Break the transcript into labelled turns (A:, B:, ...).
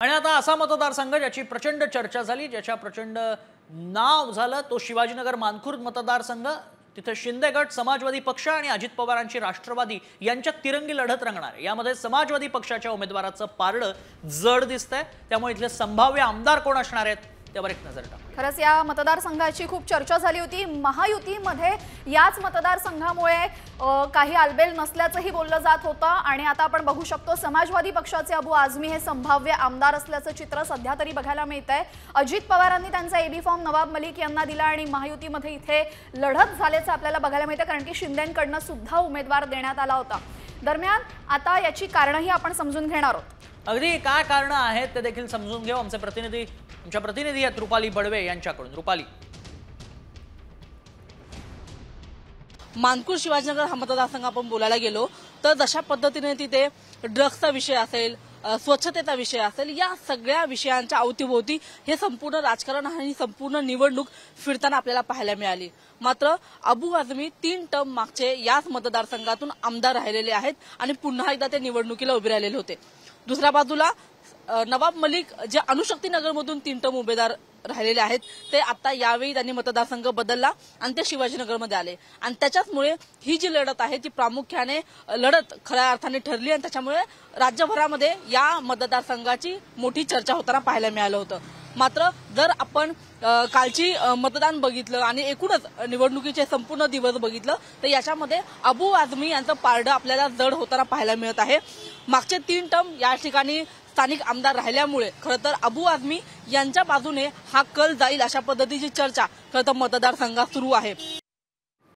A: आणि आता असा मतदारसंघ ज्याची प्रचंड चर्चा झाली, ज्याच्या प्रचंड नाव झालं, तो शिवाजीनगर मानखुर्द मतदारसंघ। तिथे शिंदे गट, समाजवादी पक्ष आणि अजित पवारांची राष्ट्रवादी यांच्यात तिरंगी लढत रंगणार आहे। यामध्ये समाजवादी पक्षाच्या उमेदवाराचं पारडं जड दिसतंय, त्यामुळे इथले संभाव्य आमदार कोण असणार आहेत त्यावर एक नजर टाकू।
B: खरंच या मतदारसंघाची खूप चर्चा झाली होती। महायुतीमध्ये याच मतदारसंघामुळे काही आलबेल नसल्याचंही बोललं जात होतं आणि आता आपण बघू शकतो समाजवादी पक्षाचे अबू आझमी हे संभाव्य आमदार असल्याचं चित्र सध्या तरी बघायला मिळतंय। अजित पवारांनी त्यांचा एबी फॉर्म नवाब मलिक यांना दिला आणि महायुतीमध्ये इथे लढत झाल्याचं आपल्याला बघायला मिळतं, कारण की शिंदेंकडनं सुद्धा उमेदवार देण्यात आला होता। दरम्यान आता याची कारणंही आपण समजून घेणार आहोत।
A: अगदी काय कारण आहेत ते देखील समजून घेऊ। आमचे प्रतिनिधी आहेत रुपाली बडवे यांच्याकडून। रुपाली,
C: मानखुर्द शिवाजीनगर हा मतदारसंघ आपण बोलायला गेलो तर जशा पद्धतीने तिथे ड्रग्सचा विषय असेल, स्वच्छतेचा विषय असेल, या सगळ्या विषयांच्या अवतीभोवती हे संपूर्ण राजकारण आणि संपूर्ण निवडणूक फिरताना आपल्याला पाहायला मिळाली। मात्र अबू आझमी 3 टर्म मागचे याच मतदारसंघातून आमदार राहिलेले आहेत आणि पुन्हा एकदा ते निवडणुकीला उभे राहिलेले होते। दुसऱ्या बाजूला नवाब मलिक जे अणुशक्तीनगरमधून 3 टर्म उमेदवार राहिलेले आहेत, ते आता यावेळी त्यांनी मतदारसंघ बदलला आणि ते शिवाजीनगरमध्ये आले आणि त्याच्यामुळे ही जी लढत आहे ती प्रामुख्याने लढत खऱ्या अर्थाने ठरली आणि त्याच्यामुळे राज्यभरामध्ये या मतदारसंघाची मोठी चर्चा होताना पाहायला मिळालं होतं। मात्र जर आपण कालची मतदान बघितलं आणि एकूणच निवडणुकीचे संपूर्ण दिवस बघितलं तर याच्यामध्ये अबू आझमी यांचं पारडं आपल्याला जड होताना पाहायला मिळत आहे। मागचे 3 टर्म या ठिकाणी स्थानिक आमदार राहिल्यामुळे खरं तर अबू आझमी यांच्या बाजूने हा कल जाईल अशा पद्धतीची चर्चा खरं तर मतदारसंघात सुरू आहे।